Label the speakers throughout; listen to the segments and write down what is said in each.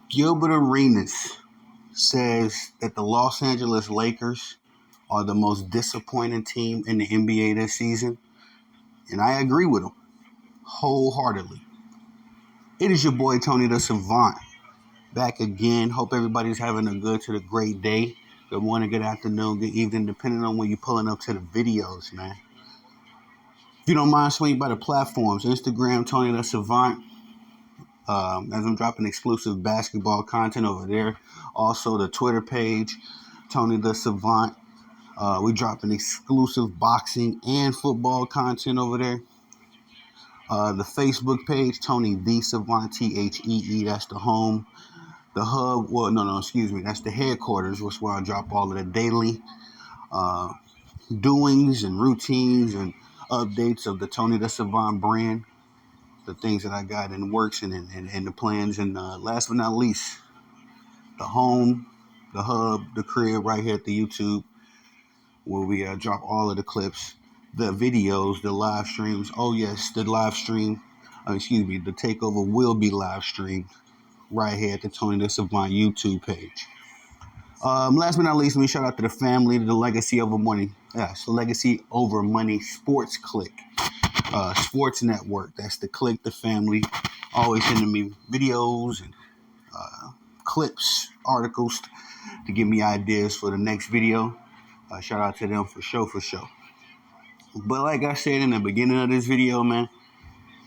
Speaker 1: Gilbert Arenas says that the Los Angeles Lakers are the most disappointing team in the NBA this season, and I agree with him wholeheartedly. It is your boy Tony the Savant back again. Hope everybody's having a good to the great day. Good morning, good afternoon, good evening, depending on when you're pulling up to the videos, man. If you don't mind, swing by the platforms. Instagram, Tony the Savant. As I'm dropping exclusive basketball content over there. Also, the Twitter page, Tony the Savant. We dropping exclusive boxing and football content over there. The Facebook page, Tony the Savant, Thee. That's the home. The hub, well, no, excuse me. That's the headquarters, which is where I drop all of the daily doings and routines and updates of the Tony the Savant brand, the things that I got in the works and the plans. And last but not least, the home, the hub, the crib right here at the YouTube, where we drop all of the clips, the videos, the live streams. Oh, yes, the live stream, the takeover will be live streamed right here at the Tony the Savant YouTube page. Last but not least, let me shout out to the family, to the Legacy Over Money. Yes, the Legacy Over Money Sports Click, Sports Network. That's the click, the family. Always sending me videos and clips, articles to give me ideas for the next video. Shout out to them for sure. But like I said in the beginning of this video, man,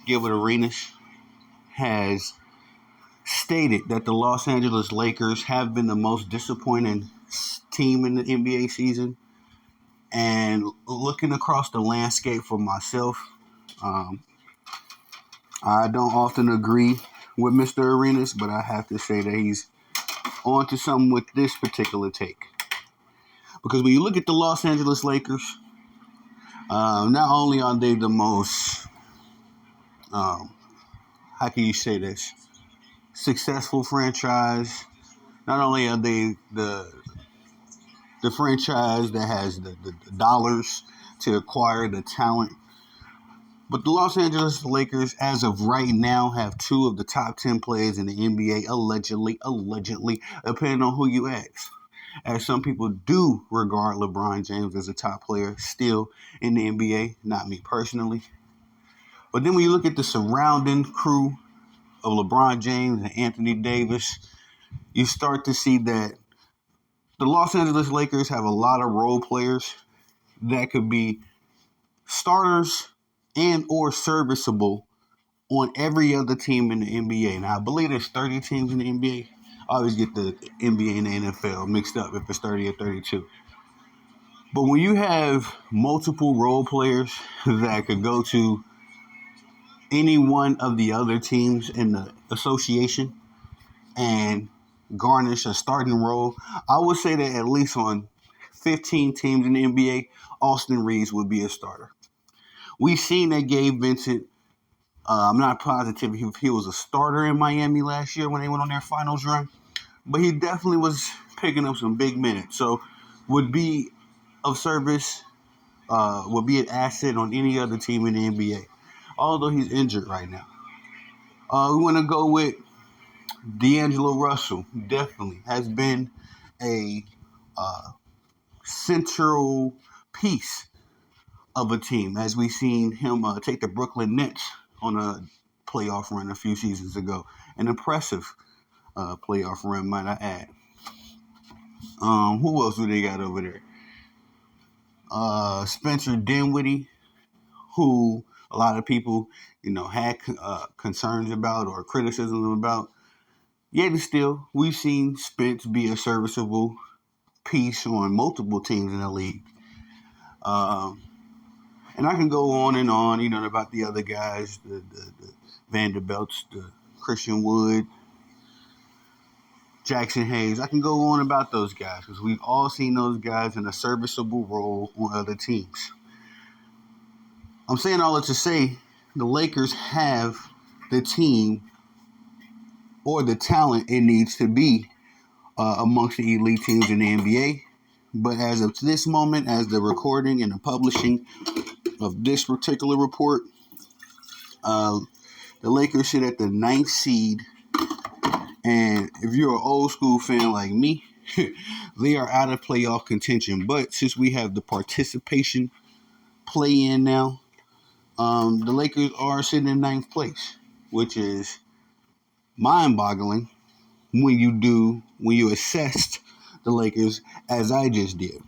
Speaker 1: Gilbert Arenas has stated that the Los Angeles Lakers have been the most disappointing team in the NBA season. And looking across the landscape for myself, I don't often agree with Mr. Arenas, but I have to say that he's on to something with this particular take. Because when you look at the Los Angeles Lakers, not only are they the most, how can you say this, successful franchise, not only are they the franchise that has the dollars to acquire the talent, but the Los Angeles Lakers, as of right now, have two of the top 10 players in the NBA, allegedly, depending on who you ask. As some people do regard LeBron James as a top player still in the NBA, not me personally. But then when you look at the surrounding crew of LeBron James and Anthony Davis, you start to see that the Los Angeles Lakers have a lot of role players that could be starters and or serviceable on every other team in the NBA. Now, I believe there's 30 teams in the NBA. I always get the NBA and the NFL mixed up if it's 30 or 32. But when you have multiple role players that could go to any one of the other teams in the association and garnish a starting role, I would say that at least on 15 teams in the NBA, Austin Reeves would be a starter. We've seen that Gabe Vincent, I'm not positive if he was a starter in Miami last year when they went on their finals run, but he definitely was picking up some big minutes. So would be of service, would be an asset on any other team in the NBA, although he's injured right now. We want to go with D'Angelo Russell. Definitely has been a central piece of a team, as we've seen him take the Brooklyn Nets on a playoff run a few seasons ago. An impressive playoff run, might I add. Who else do they got over there? Spencer Dinwiddie, who a lot of people, had concerns about or criticism about. Yet still, we've seen Spence be a serviceable piece on multiple teams in the league. And I can go on and on, about the other guys, the Vanderbilts, the Christian Wood, Jackson Hayes. I can go on about those guys because we've all seen those guys in a serviceable role on other teams. I'm saying all that to say the Lakers have the team or the talent it needs to be amongst the elite teams in the NBA. But as of this moment, as the recording and the publishing of this particular report, the Lakers sit at the 9th seed And if you're an old school fan like me, they are out of playoff contention. But since we have the participation play in now, the Lakers are sitting in ninth place, which is mind boggling when you assessed the Lakers as I just did.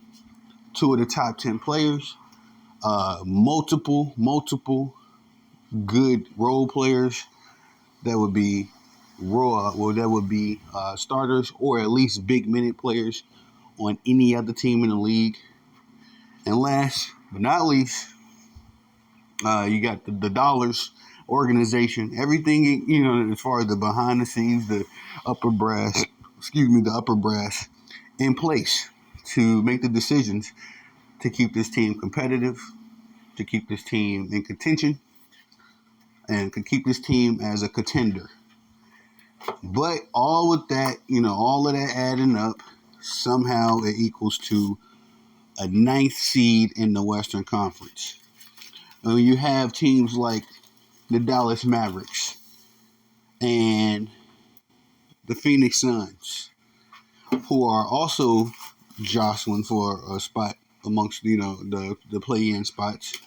Speaker 1: Two of the top 10 players, multiple good role players that would be starters or at least big minute players on any other team in the league. And last but not least, you got the dollars organization, everything, as far as the behind the scenes, the upper brass in place to make the decisions to keep this team competitive, to keep this team in contention, and to keep this team as a contender. But all of that, all of that adding up, somehow it equals to a ninth seed in the Western Conference. When you have teams like the Dallas Mavericks and the Phoenix Suns, who are also jostling for a spot amongst the play-in spots,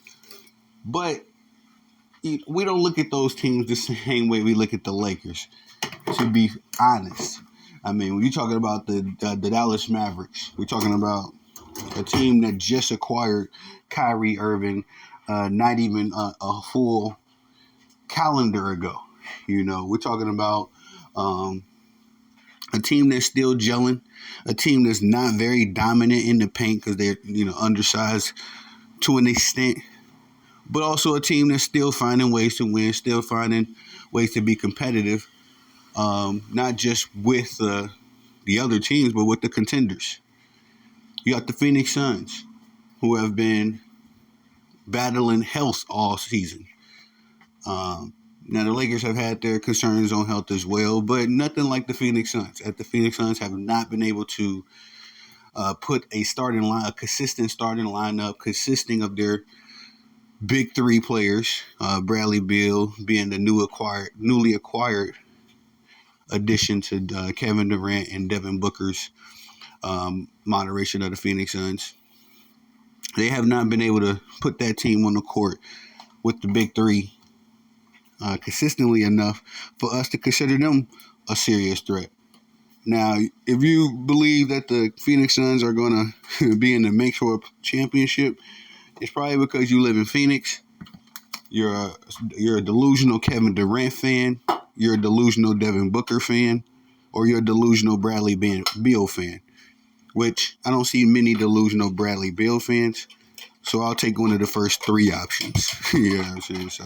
Speaker 1: but we don't look at those teams the same way we look at the Lakers. To be honest, I mean, when you're talking about the Dallas Mavericks, we're talking about a team that just acquired Kyrie Irving, not even a full calendar ago. We're talking about a team that's still gelling, a team that's not very dominant in the paint because they're undersized to an extent, but also a team that's still finding ways to win, still finding ways to be competitive, not just with the other teams, but with the contenders. You got the Phoenix Suns, who have been battling health all season. Now, the Lakers have had their concerns on health as well, but nothing like the Phoenix Suns. The Phoenix Suns have not been able to put a consistent starting lineup consisting of their big three players, Bradley Beal being the newly acquired addition to Kevin Durant and Devin Booker's moderation of the Phoenix Suns. They have not been able to put that team on the court with the big three consistently enough for us to consider them a serious threat. Now, if you believe that the Phoenix Suns are going to be in the make for a championship, it's probably because you live in Phoenix. You're a delusional Kevin Durant fan. You're a delusional Devin Booker fan, or you're a delusional Bradley Beal fan. Which I don't see many delusional Bradley Beal fans, so I'll take one of the first three options. You know what I'm saying? So,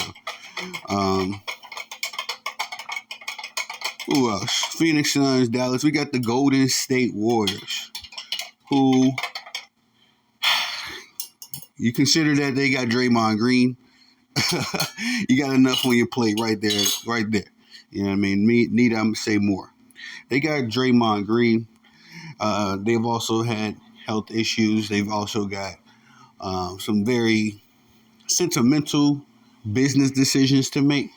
Speaker 1: who else? Phoenix Suns, Dallas. We got the Golden State Warriors, who you consider that they got Draymond Green. You got enough on your plate right there. You know what I mean? Need I say more? They got Draymond Green. They've also had health issues. They've also got some very sentimental business decisions to make,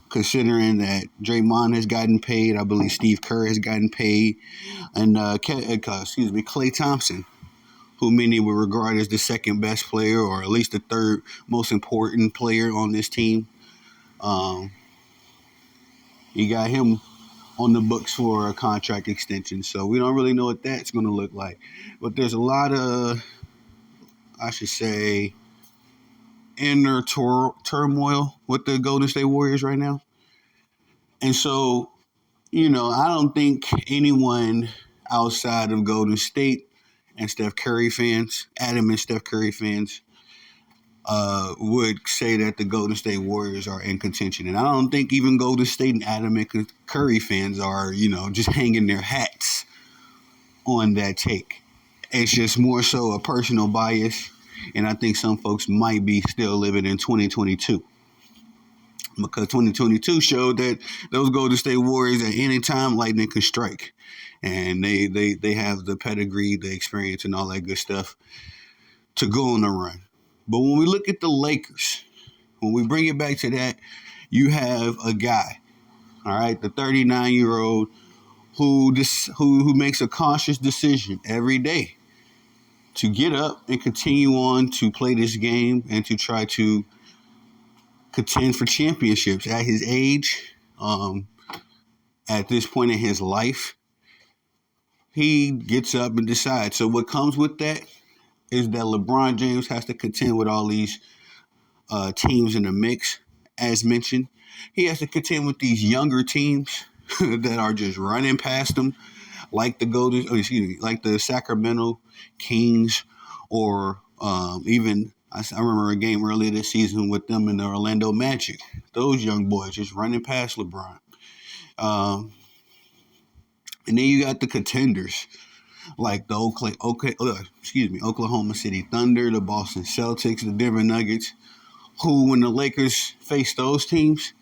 Speaker 1: considering that Draymond has gotten paid. I believe Steve Kerr has gotten paid. And Klay Thompson, who many would regard as the second best player or at least the third most important player on this team. You got him on the books for a contract extension. So we don't really know what that's going to look like. But there's a lot of, I should say, inner turmoil with the Golden State Warriors right now. And so, I don't think anyone outside of Golden State and Steph Curry fans, adamant Steph Curry fans, would say that the Golden State Warriors are in contention. And I don't think even Golden State and adamant Curry fans are, just hanging their hats on that take. It's just more so a personal bias. And I think some folks might be still living in 2022. Because 2022 showed that those Golden State Warriors at any time lightning can strike. And they have the pedigree, the experience, and all that good stuff to go on the run. But when we look at the Lakers, when we bring it back to that, you have a guy All right, the 39-year-old who makes a conscious decision every day to get up and continue on to play this game and to try to contend for championships at his age, at this point in his life. He gets up and decides. So what comes with that is that LeBron James has to contend with all these teams in the mix, as mentioned. He has to contend with these younger teams that are just running past him, like like the Sacramento Kings, or even I remember a game earlier this season with them in the Orlando Magic. Those young boys just running past LeBron. And then you got the contenders like the Oklahoma City Thunder, the Boston Celtics, the Denver Nuggets, who, when the Lakers face those teams,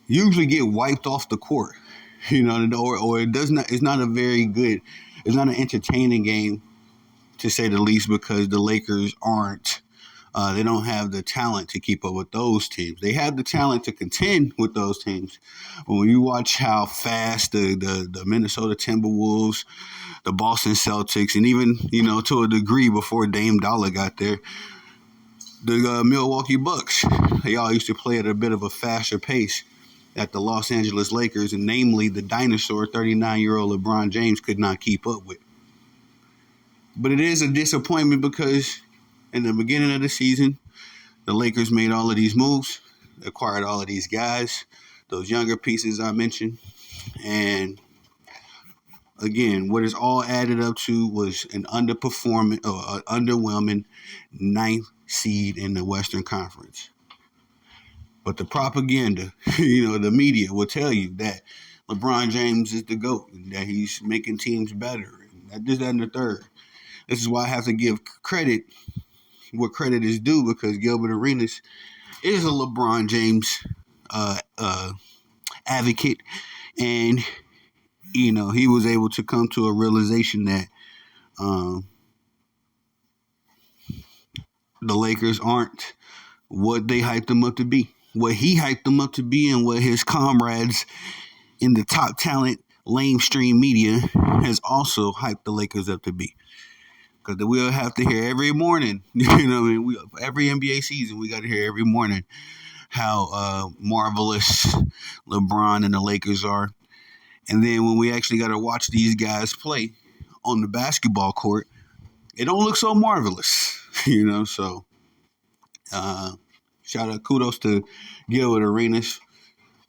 Speaker 1: usually get wiped off the court. Or it does not. It's not a very good. It's not an entertaining game, to say the least, because the Lakers aren't. They don't have the talent to keep up with those teams. They have the talent to contend with those teams. But when you watch how fast the Minnesota Timberwolves, the Boston Celtics, and even, to a degree before Dame Dollar got there, the Milwaukee Bucks, they all used to play at a bit of a faster pace that the Los Angeles Lakers, and namely the dinosaur 39-year-old LeBron James, could not keep up with. But it is a disappointment because in the beginning of the season, the Lakers made all of these moves, acquired all of these guys, those younger pieces I mentioned. And again, what is all added up to was an underwhelming ninth seed in the Western Conference. But the propaganda, the media will tell you that LeBron James is the GOAT, that he's making teams better, and that, and the third. This is why I have to give credit where credit is due, because Gilbert Arenas is a LeBron James advocate, and he was able to come to a realization that the Lakers aren't what they hyped them up to be, what he hyped them up to be, and what his comrades in the top talent lamestream media has also hyped the Lakers up to be. Because we'll have to hear every morning, every NBA season, we got to hear every morning how marvelous LeBron and the Lakers are. And then when we actually got to watch these guys play on the basketball court, it don't look so marvelous, So shout out, kudos to Gilbert Arenas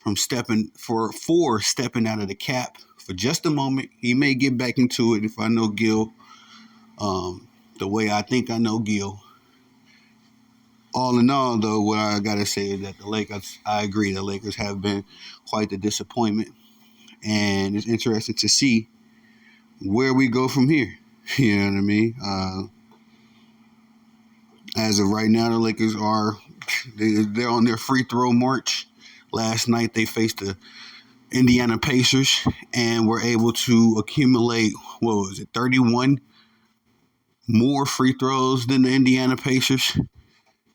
Speaker 1: for stepping out of the cap for just a moment. He may get back into it if I know Gil. The way I think I know Gil. All in all, though, what I gotta say is that the Lakers, I agree, the Lakers have been quite the disappointment, and it's interesting to see where we go from here. You know what I mean? As of right now, the Lakers they're on their free throw march. Last night they faced the Indiana Pacers and were able to accumulate, 31 more free throws than the Indiana Pacers.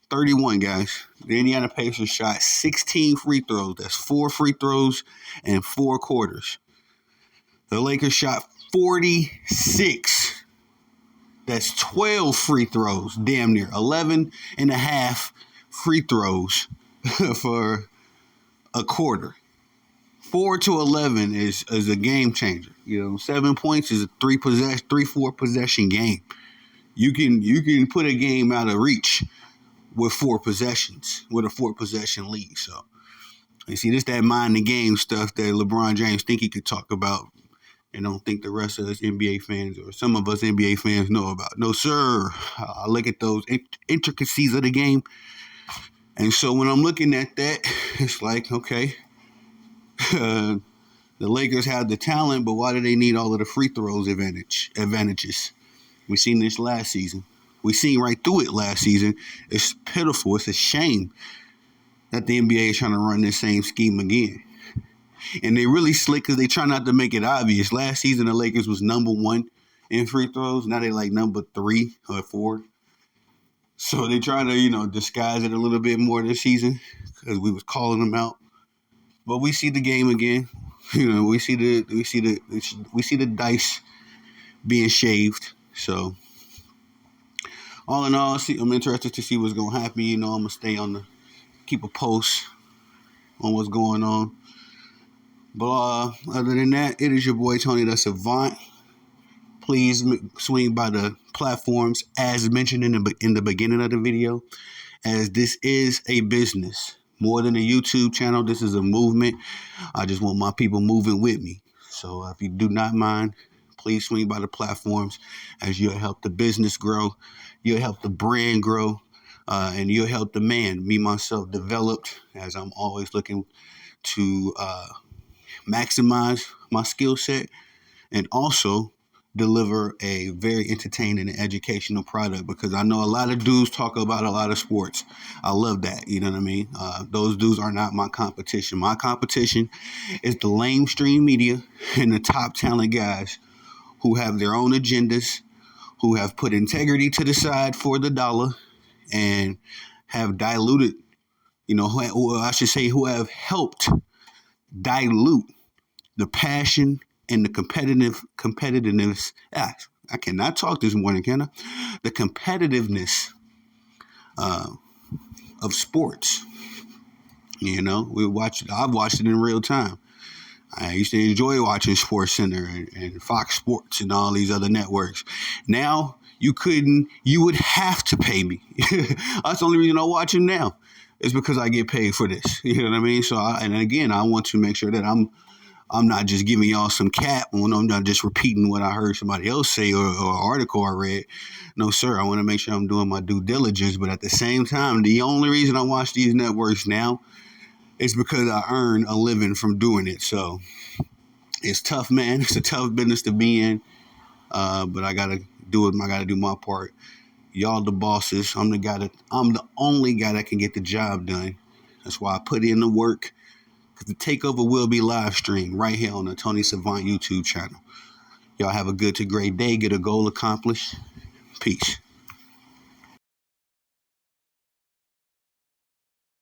Speaker 1: 31, guys. The Indiana Pacers shot 16 free throws. That's 4 free throws and 4 quarters. The Lakers shot 46. That's 12 free throws, damn near. 11 and a half free throws for a quarter. 4 to 11 is a game changer. 7 points is a 3-4 possession game. You can put a game out of reach with 4 possessions, with a 4-possession lead. So, you see, this that mind the game stuff that LeBron James think he could talk about and don't think the rest of us NBA fans or some of us NBA fans know about. No, sir. I look at those intricacies of the game. And so when I'm looking at that, it's like, okay, the Lakers have the talent, but why do they need all of the free throws advantages? We seen this last season. We seen right through it last season. It's pitiful. It's a shame that the NBA is trying to run this same scheme again. And they really slick because they try not to make it obvious. Last season, the Lakers was number 1 in free throws. Now they like number 3 or 4. So they try to, disguise it a little bit more this season because we was calling them out. But we see the game again. We see the dice being shaved. So all in all, I'm interested to see what's gonna happen. I'm gonna stay keep a post on what's going on. But other than that, it is your boy Tony the Savant. Please swing by the platforms as mentioned in the beginning of the video, as this is a business. More than a YouTube channel, this is a movement. I just want my people moving with me. So if you do not mind, please swing by the platforms, as you'll help the business grow, you'll help the brand grow, and you'll help the man, me, myself, develop, as I'm always looking to maximize my skill set and also deliver a very entertaining and educational product, because I know a lot of dudes talk about a lot of sports. I love that. You know what I mean? Those dudes are not my competition. My competition is the lamestream media and the top talent guys who have their own agendas, who have put integrity to the side for the dollar, and have diluted, or I should say, who have helped dilute the passion and the competitiveness. I cannot talk this morning, can I? The competitiveness of sports. I've watched it in real time. I used to enjoy watching Sports Center and Fox Sports and all these other networks. Now you would have to pay me. That's the only reason I watch them now. It's because I get paid for this. You know what I mean? So, I want to make sure that I'm not just giving y'all some cap when I'm not just repeating what I heard somebody else say or an article I read. No, sir. I want to make sure I'm doing my due diligence. But at the same time, the only reason I watch these networks now is because I earn a living from doing it. So it's tough, man. It's a tough business to be in. But I gotta do it. I gotta do my part. Y'all the bosses. I'm the only guy that can get the job done. That's why I put in the work. Because the takeover will be live streamed right here on the Tony Savant YouTube channel. Y'all have a good to great day. Get a goal accomplished. Peace.